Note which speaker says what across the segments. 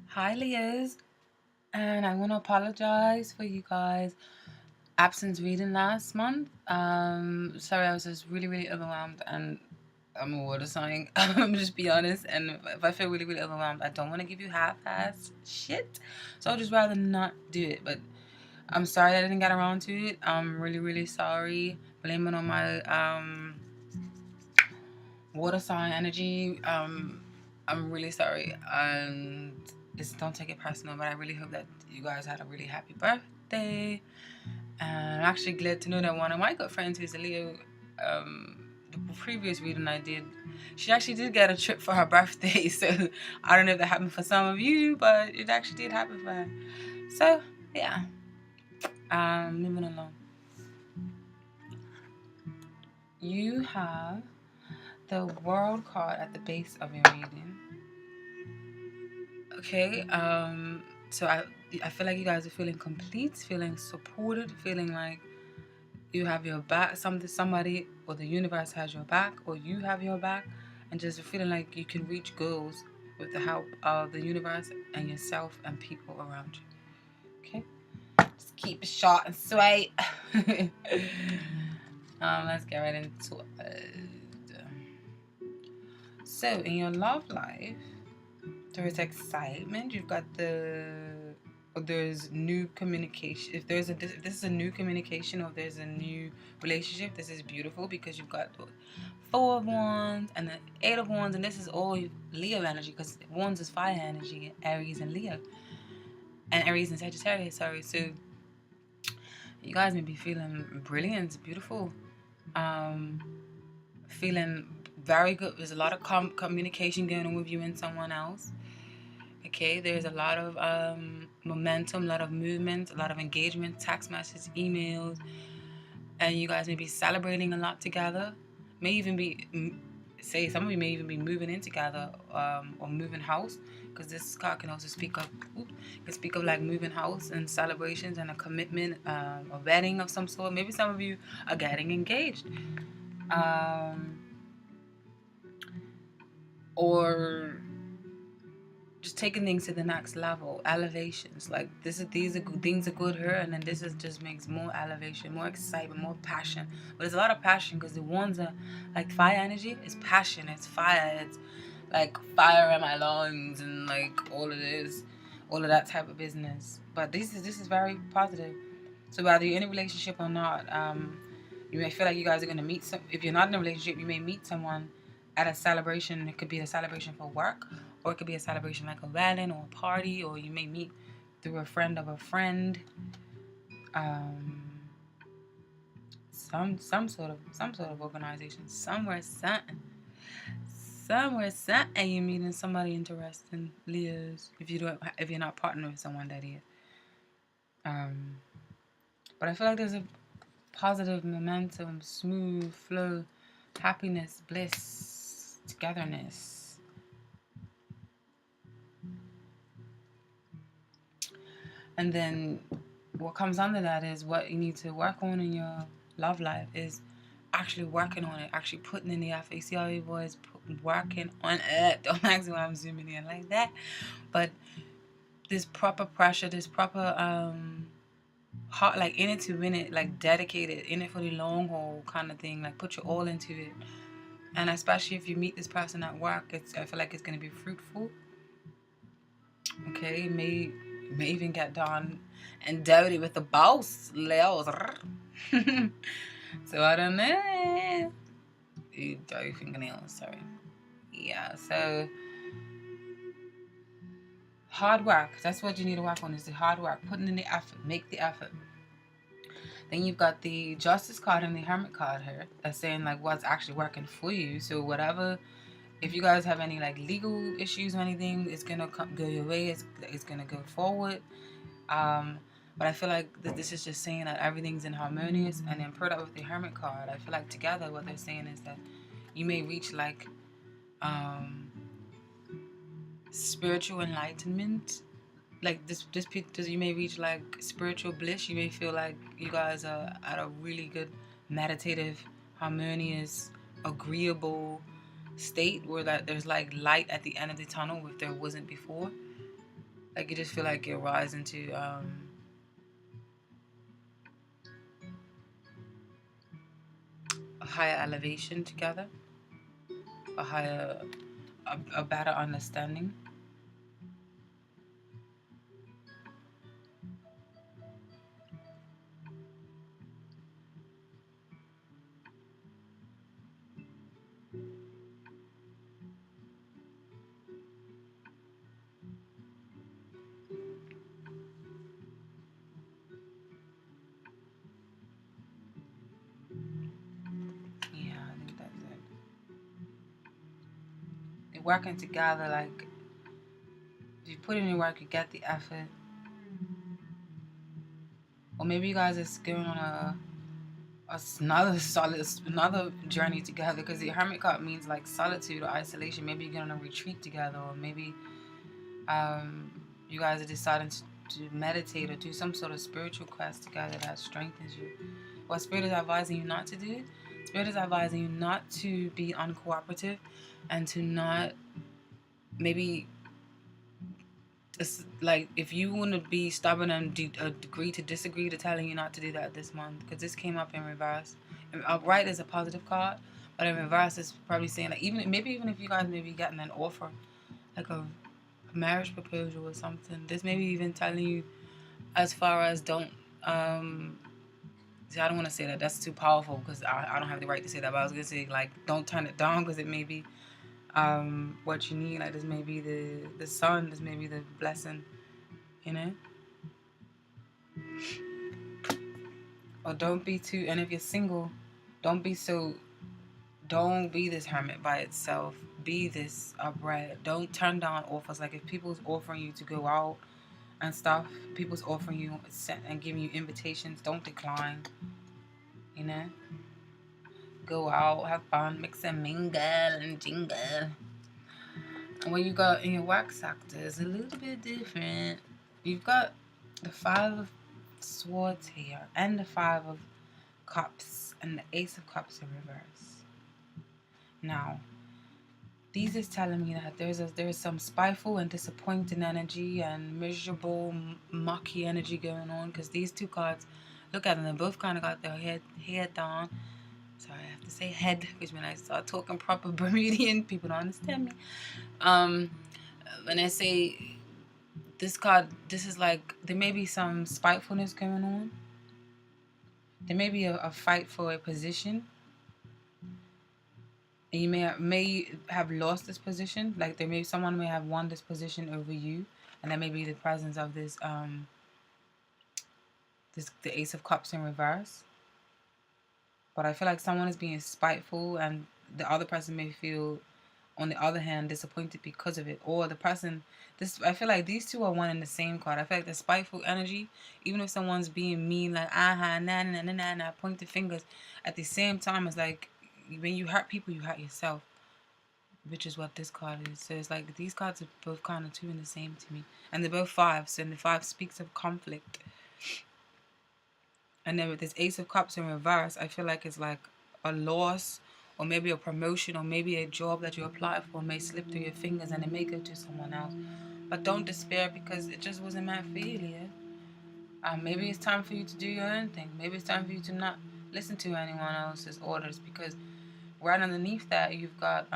Speaker 1: Hi Leos, and I want to apologize for you guys' absence reading last month. Sorry, I was just really overwhelmed, and I'm a water sign. I'm just be honest, and if I feel really overwhelmed, I don't want to give you half-ass shit, so I'll just rather not do it. But I'm sorry I didn't get around to it. I'm really sorry. Blame it on my water sign energy. I'm really sorry, and don't take it personal, but I really hope that you guys had a really happy birthday. And I'm actually glad to know that one of my good friends who's a Leo, the previous reading I did, she actually did get a trip for her birthday. So I don't know if that happened for some of you, but it actually did happen for her. So yeah, moving along. You have the World card at the base of your reading. Okay, so I feel like you guys are feeling complete, feeling supported, feeling like you have your back, somebody or the universe has your back, or you have your back, and just feeling like you can reach goals with the help of the universe and yourself and people around you. Okay, just keep it short and sweet. Let's get right into it. So in your love life, there is excitement. You've got there's new communication. If this is a new communication, or if there's a new relationship, this is beautiful because you've got the 4 of Wands and the 8 of Wands, and this is all Leo energy because Wands is fire energy, Aries and Leo, and Aries and Sagittarius. Sorry, so you guys may be feeling brilliant, beautiful, feeling very good. There's a lot of communication going on with you and someone else. Okay, there's a lot of momentum, a lot of movement, a lot of engagement, text messages, emails, and you guys may be celebrating a lot together. May even be, say, some of you may even be moving in together, or moving house, because this card can also speak of, like moving house and celebrations and a commitment, a wedding of some sort. Maybe some of you are getting engaged, or just taking things to the next level, elevations. Like these are good things are good here, and then this is just makes more elevation, more excitement, more passion. But there's a lot of passion because the ones are like fire energy. It's passion, it's fire, it's like fire in my lungs, and like all of this, all of that type of business. But this is very positive. So whether you're in a relationship or not, you may feel like you guys are gonna meet some. If you're not in a relationship, you may meet someone at a celebration. It could be a celebration for work, or it could be a celebration like a wedding or a party, or you may meet through a friend of a friend. Some sort of organization, somewhere, something you're meeting somebody interesting, Leos. If you're not partnering with someone, that is. But I feel like there's a positive momentum, smooth flow, happiness, bliss, togetherness. And then what comes under that is what you need to work on in your love life is actually working on it, actually putting in the effort. You see how your boys working on it. Don't ask me why I'm zooming in like that. But this proper pressure, this proper heart, like in it to win it, like dedicated, in it for the long haul kind of thing. Like put your all into it. And especially if you meet this person at work, I feel like it's gonna be fruitful. Okay, may even get done and dirty with the boss, Leosss. So I don't know. You dirty fingernails, sorry. Yeah, so hard work. That's what you need to work on, is the hard work. Putting in the effort. Make the effort. Then you've got the Justice card and the Hermit card here. That's saying like what's actually working for you. So whatever, if you guys have any like legal issues or anything, it's gonna go your way. It's gonna go forward. But I feel like this is just saying that everything's in harmonious. And then paired up with the Hermit card, I feel like together what they're saying is that you may reach like spiritual enlightenment. Like this you may reach like spiritual bliss. You may feel like you guys are at a really good meditative, harmonious, agreeable state where that there's like light at the end of the tunnel if there wasn't before. Like you just feel like you're rising to a higher elevation together, a higher, a better understanding. Yeah, I think that's it. You're working together, like if you put in your work, you get the effort. Or maybe you guys are going on another journey together, because the hermit card means like solitude or isolation. Maybe you're going on a retreat together, or maybe you guys are deciding to meditate or do some sort of spiritual quest together that strengthens you. What Spirit is advising you not to do, Spirit is advising you not to be uncooperative, and to not, maybe it's like if you want to be stubborn and agree to disagree, to telling you not to do that this month, because this came up in reverse. And upright is a positive card, but in reverse it's probably saying that even if you guys may be getting an offer, like a marriage proposal or something, this may be even telling you as far as don't see, I don't want to say that, that's too powerful, because I don't have the right to say that, but I was gonna say like don't turn it down, because it may be what you need. Like this may be the sun, this may be the blessing, you know. Or don't be too, and if you're single, don't be this hermit by itself. Be this upright. Don't turn down offers. Like if people's offering you to go out and stuff, people's offering you and giving you invitations, don't decline, you know. Go out, have fun, mix and mingle and jingle. And what you got in your work sector is a little bit different. You've got the 5 of Swords here, and the 5 of Cups, and the Ace of Cups in reverse. Now, these is telling me that there's some spiteful and disappointing energy and miserable, mucky energy going on, because these two cards, look at them, they both kind of got their head down. Sorry, I have to say head, which when I start talking proper Bermudian, people don't understand me. When I say this card, this is like there may be some spitefulness going on. There may be a fight for a position, and you may have lost this position. Like someone may have won this position over you, and that may be the presence of this the Ace of Cups in reverse. But I feel like someone is being spiteful, and the other person may feel, on the other hand, disappointed because of it. Or the person, I feel like these two are one and the same card. I feel like the spiteful energy, even if someone's being mean, like nah nah nah nah nah, point the fingers, at the same time it's like when you hurt people, you hurt yourself, which is what this card is. So it's like these cards are both kind of two and the same to me, and they're both 5. So the 5 speaks of conflict. And then with this Ace of Cups in reverse, I feel like it's like a loss, or maybe a promotion, or maybe a job that you apply for may slip through your fingers and it may go to someone else. But don't despair, because it just wasn't meant for you, Leah. Maybe it's time for you to do your own thing. Maybe it's time for you to not listen to anyone else's orders, because right underneath that you've got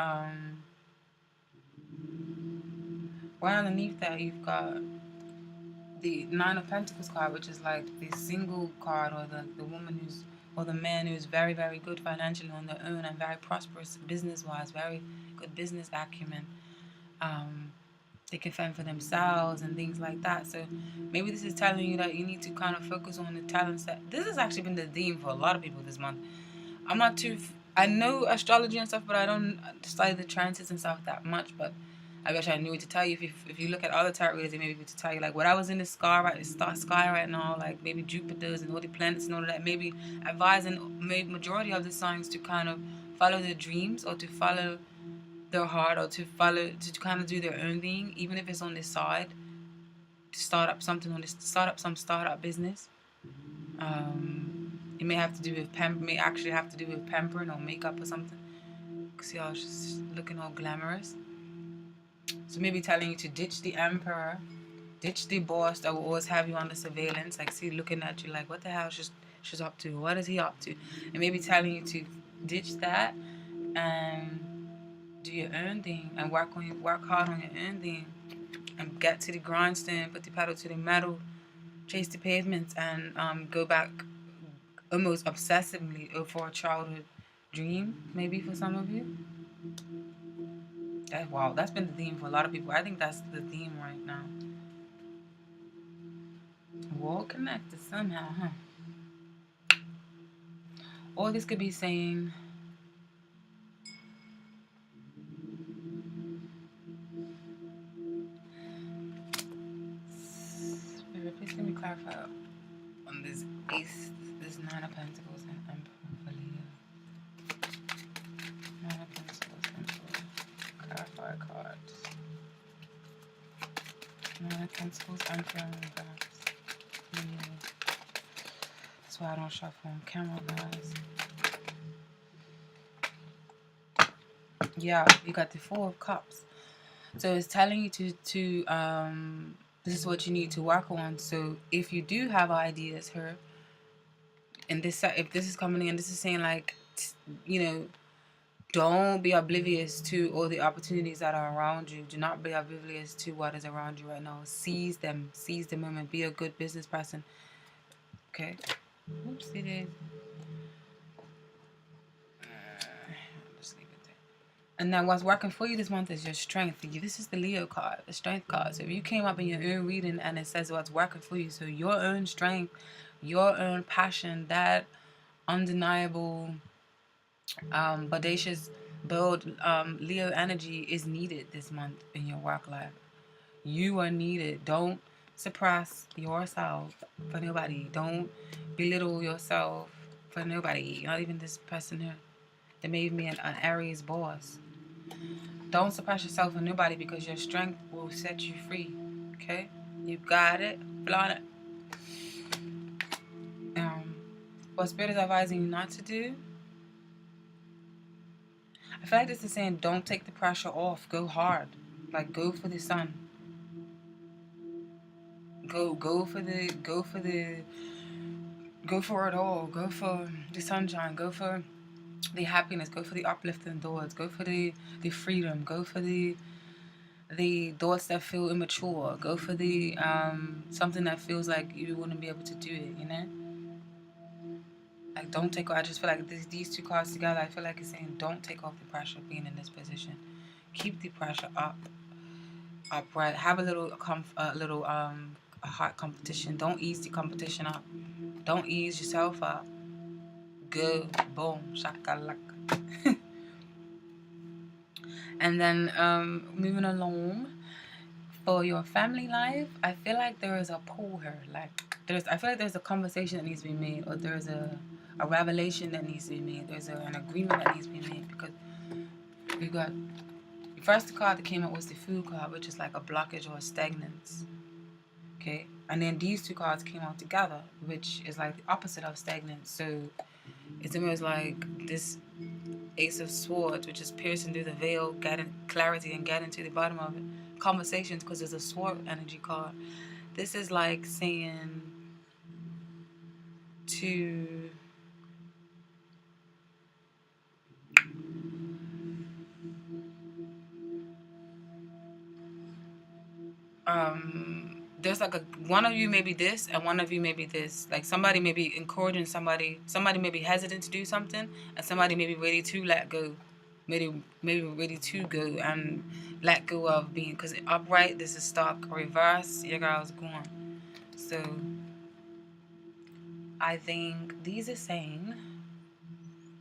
Speaker 1: the 9 of Pentacles card, which is like the single card, or the woman or the man who's very, very good financially on their own and very prosperous business-wise, very good business acumen. They can fend for themselves and things like that. So maybe this is telling you that you need to kind of focus on the talents that... This has actually been the theme for a lot of people this month. I'm not too... I know astrology and stuff, but I don't study the transits and stuff that much, but I wish I knew what to tell you. If you look at other tarot readers, they may be able to tell you, like, what I was in the sky right now, like maybe Jupiter's and all the planets and all of that, maybe advising maybe majority of the signs to kind of follow their dreams, or to follow their heart, or to kind of do their own thing, even if it's on the side, to start up some startup business. It may have to do with pampering or makeup or something. Cause y'all just looking all glamorous. So maybe telling you to ditch the Emperor Ditch the boss that will always have you under surveillance, like see looking at you like what the hell she's up to, what is he up to, and maybe telling you to ditch that and do your own thing and work hard on your own thing and get to the grindstone, put the pedal to the metal, chase the pavements, and go back almost obsessively for a childhood dream, maybe for some of you. Wow, that's been the theme for a lot of people. I think that's the theme right now. We're all connected somehow, huh? Or this could be saying, please let me clarify on this ace, this nine of pentacles and emperor for Leo. Nine of pentacles, emperor. Clarify cards. Nine of pentacles, emperor, and reverse. Leo. That's why I don't shuffle on camera, guys. Yeah, you got the Four of Cups. So it's telling you to this is what you need to work on. So if you do have ideas here, and this, if this is coming in, this is saying like, you know, don't be oblivious to all the opportunities that are around you. Do not be oblivious to what is around you right now. Seize them. Seize the moment. Be a good business person. Okay. Oops, it is. Just leave it there. And now what's working for you this month is your strength. This is the Leo card, the strength card. So if you came up in your own reading and it says what's working for you, so your own strength, your own passion, that undeniable, bodacious, bold Leo energy is needed this month in your work life. You are needed. Don't suppress yourself for nobody. Don't belittle yourself for nobody. Not even this person here that made me an Aries boss. Don't suppress yourself for nobody because your strength will set you free. Okay? You got it. Flaunt it. What Spirit is advising you not to do, I feel like this is saying don't take the pressure off. Go hard. Like go for the sun. Go for it all. Go for the sunshine. Go for the happiness. Go for the uplifting thoughts. Go for the freedom. Go for the thoughts that feel immature. Go for the something that feels like you wouldn't be able to do it, you know? Like don't take, I just feel like these two cards together, I feel like it's saying don't take off the pressure of being in this position. Keep the pressure upright. Have a little a hot competition. Don't ease the competition up. Don't ease yourself up. Go, boom, shakalaka. And then moving along for your family life, I feel like there is a pull here. Like I feel like there's a conversation that needs to be made, or there's a revelation that needs to be made. There's an agreement that needs to be made because we got the first card that came out was the Fool card, which is like a blockage or a stagnance. Okay, and then these two cards came out together, which is like the opposite of stagnance. So it's almost like this Ace of Swords, which is piercing through the veil, getting clarity and getting to the bottom of it. Conversations, because there's a sword energy card. This is like saying to there's like one of you may be this and one of you may be this. Like somebody may be encouraging somebody may be hesitant to do something, and somebody may be ready to let go, maybe ready to go and let go of being, because upright, this is stuck. Reverse, your girl's gone. So I think these are saying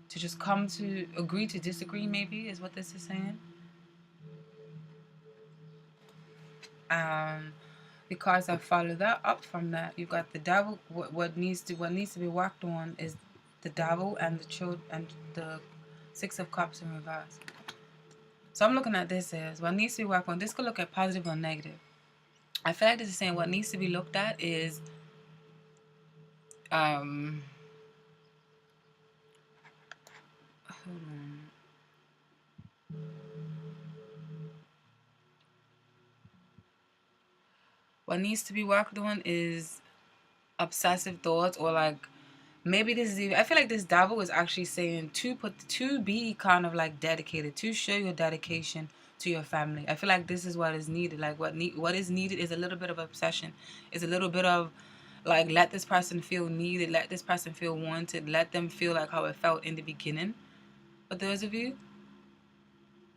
Speaker 1: to just come to agree to disagree, maybe is what this is saying. The cards that follow that up from that, you've got the devil. What needs to be worked on is the devil and the children and the Six of Cups in reverse. So I'm looking at this as what needs to be worked on. This could look at positive or negative. I feel like this is saying what needs to be looked at is hold on. What needs to be worked on is obsessive thoughts, or like maybe this is even, I feel like this devil is actually saying to be kind of like dedicated, to show your dedication to your family. I feel like this is what is needed. Like what is needed is a little bit of obsession. Is a little bit of like, let this person feel needed, let this person feel wanted, let them feel like how it felt in the beginning. But those of you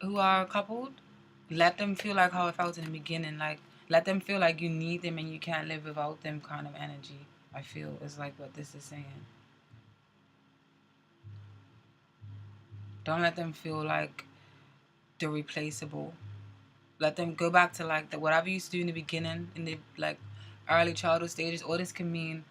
Speaker 1: who are coupled, let them feel like how it felt in the beginning. Like, let them feel like you need them and you can't live without them kind of energy. I feel is like what this is saying. Don't let them feel like they're replaceable. Let them go back to like the whatever you used to do in the beginning, in the like early childhood stages. Or this can mean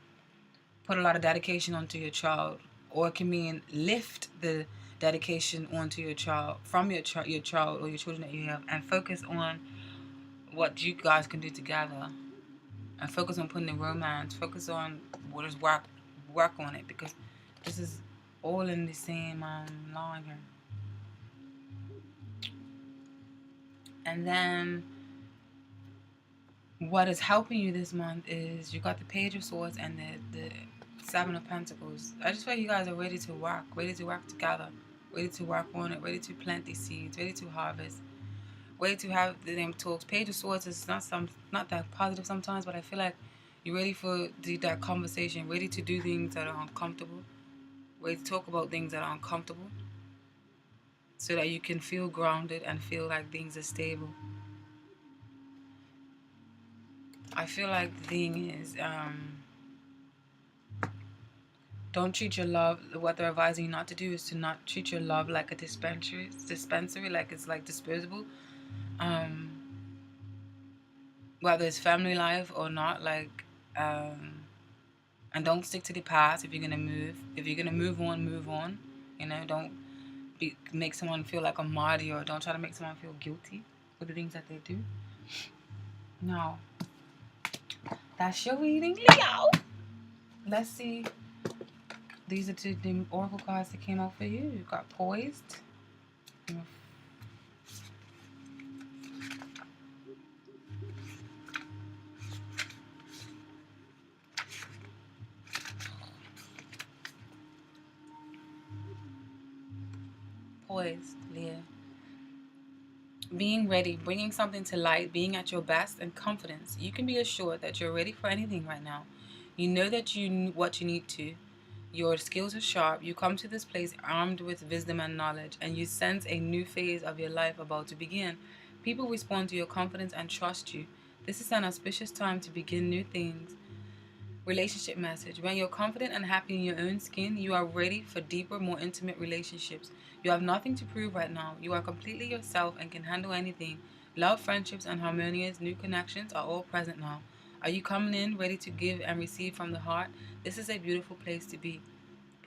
Speaker 1: put a lot of dedication onto your child, or it can mean lift the dedication onto your child from your child or your children that you have, and focus on what you guys can do together, and focus on putting in romance, focus on what is work on it, because this is all in the same line here. And then what is helping you this month is you got the Page of Swords and the Seven of Pentacles. I just feel like you guys are ready to work together, ready to work on it, ready to plant these seeds, ready to harvest, ready to have the damn talks. Page of Swords is not that positive sometimes, but I feel like you're ready for that conversation, ready to do things that are uncomfortable, ready to talk about things that are uncomfortable, so that you can feel grounded and feel like things are stable. I feel like the thing is, don't treat your love, what they're advising you not to do is to not treat your love like a dispensary, like it's like disposable. Whether it's family life or not, like, and don't stick to the past if you're gonna move. If you're gonna move on. You know, don't make someone feel like a martyr, or don't try to make someone feel guilty for the things that they do. No. That's your reading, Leo. Let's see. These are the oracle cards that came out for you. You got Poised. Poised, Leo. Being ready, bringing something to light, being at your best, and confidence. You can be assured that you're ready for anything right now. You know that what you need to. Your skills are sharp. You come to this place armed with wisdom and knowledge, and you sense a new phase of your life about to begin. People respond to your confidence and trust you. This is an auspicious time to begin new things. Relationship message. When you're confident and happy in your own skin, you are ready for deeper, more intimate relationships. You have nothing to prove right now. You are completely yourself and can handle anything. Love, friendships, and harmonious new connections are all present now. Are you coming in ready to give and receive from the heart? This is a beautiful place to be.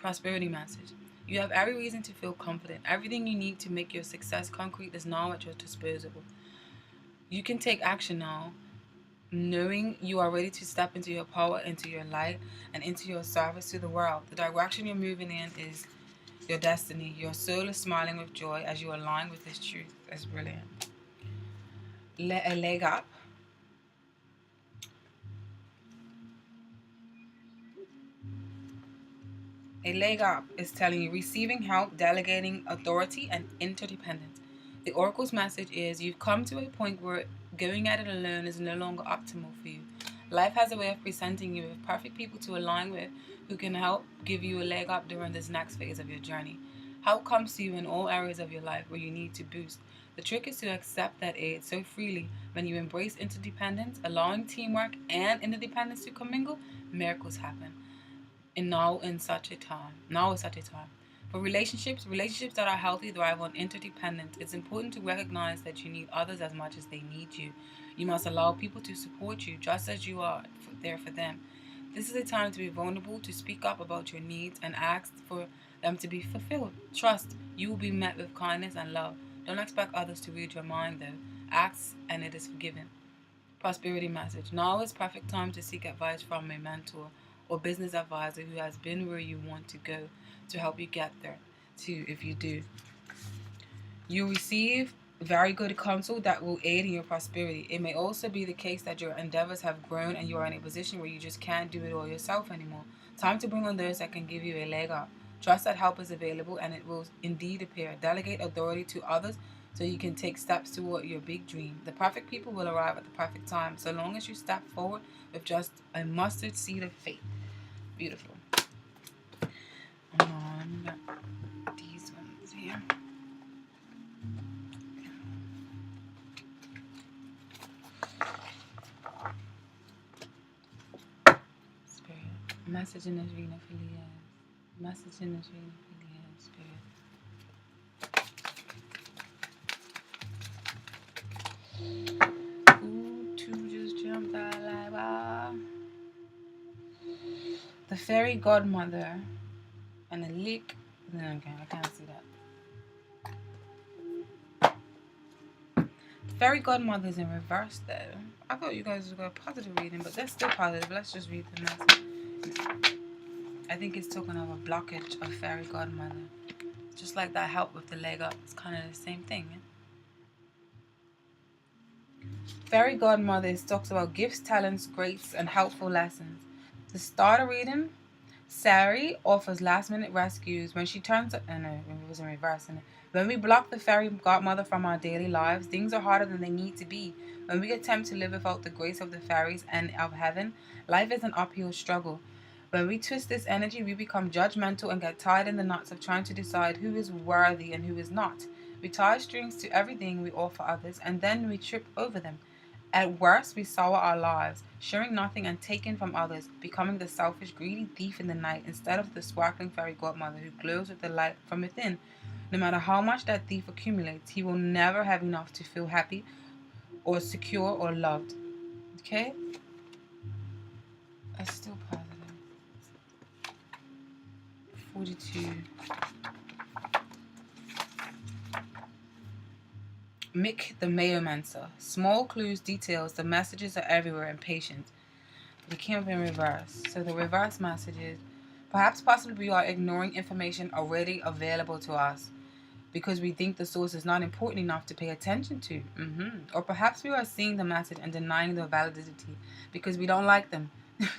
Speaker 1: Prosperity message. You have every reason to feel confident. Everything you need to make your success concrete is now at your disposal. You can take action now, knowing you are ready to step into your power, into your light, and into your service to the world. The direction you're moving in is your destiny. Your soul is smiling with joy as you align with this truth. That's brilliant. A leg up. A leg up is telling you receiving help, delegating authority, and interdependence. The oracle's message is you've come to a point where going at it alone is no longer optimal for you. Life has a way of presenting you with perfect people to align with who can help give you a leg up during this next phase of your journey. Help comes to you in all areas of your life where you need to boost. The trick is to accept that aid so freely. When you embrace interdependence, allowing teamwork and interdependence to commingle, miracles happen. And now is such a time. For relationships that are healthy thrive on interdependence. It's important to recognize that you need others as much as they need you. You must allow people to support you just as you are there for them. This is a time to be vulnerable, to speak up about your needs and ask for them to be fulfilled. Trust, you will be met with kindness and love. Don't expect others to read your mind though. Ask and it is forgiven. Prosperity message. Now is perfect time to seek advice from a mentor or business advisor who has been where you want to go to help you get there too if you do. You receive very good counsel that will aid in your prosperity. It may also be the case that your endeavors have grown and you are in a position where you just can't do it all yourself anymore. Time to bring on those that can give you a leg up. Trust that help is available and it will indeed appear. Delegate authority to others so you can take steps toward your big dream. The perfect people will arrive at the perfect time, so long as you step forward with just a mustard seed of faith. Beautiful. Let me get these ones here. Spirit. Message in this reading for Leosss. Message in this reading for Leosss. Spirit. Ooh, two just jumped out like wow. The fairy godmother and a lick. Okay, I can't see that. Fairy godmother is in reverse though. I thought you guys would go positive reading, but they're still positive. Let's just read the message. I think it's talking of a blockage of fairy godmother. Just like that help with the leg up. It's kind of the same thing. Yeah? Fairy godmother talks about gifts, talents, grace, and helpful lessons. The starter reading, Sari offers last-minute rescues when she turns up. Oh no, it was in reverse. When we block the fairy godmother from our daily lives, things are harder than they need to be. When we attempt to live without the grace of the fairies and of heaven, life is an uphill struggle. When we twist this energy, we become judgmental and get tied in the knots of trying to decide who is worthy and who is not. We tie strings to everything we offer others, and then we trip over them. At worst, we sour our lives, sharing nothing and taking from others, becoming the selfish, greedy thief in the night instead of the sparkling fairy godmother who glows with the light from within. No matter how much that thief accumulates, he will never have enough to feel happy or secure or loved. Okay? That's still positive. 42. Mick the Mayomancer. Small clues, details, the messages are everywhere and patient. We came up in reverse. So the reverse message is, perhaps possibly we are ignoring information already available to us because we think the source is not important enough to pay attention to. Or perhaps we are seeing the message and denying their validity because we don't like them.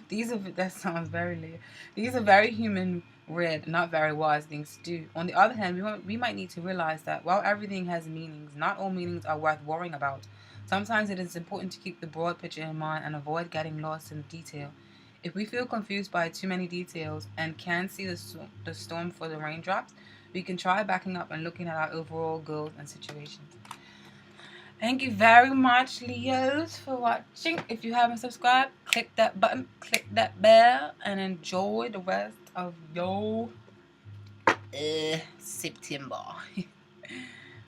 Speaker 1: That sounds very late. These are very human, read, not very wise things to do. On the other hand, we might need to realize that while everything has meanings, not all meanings are worth worrying about. Sometimes it is important to keep the broad picture in mind and avoid getting lost in detail. If we feel confused by too many details and can't see the storm for the raindrops, we can try backing up and looking at our overall goals and situations. Thank you very much, Leos, for watching. If you haven't subscribed, click that button, click that bell, and enjoy the rest of your September.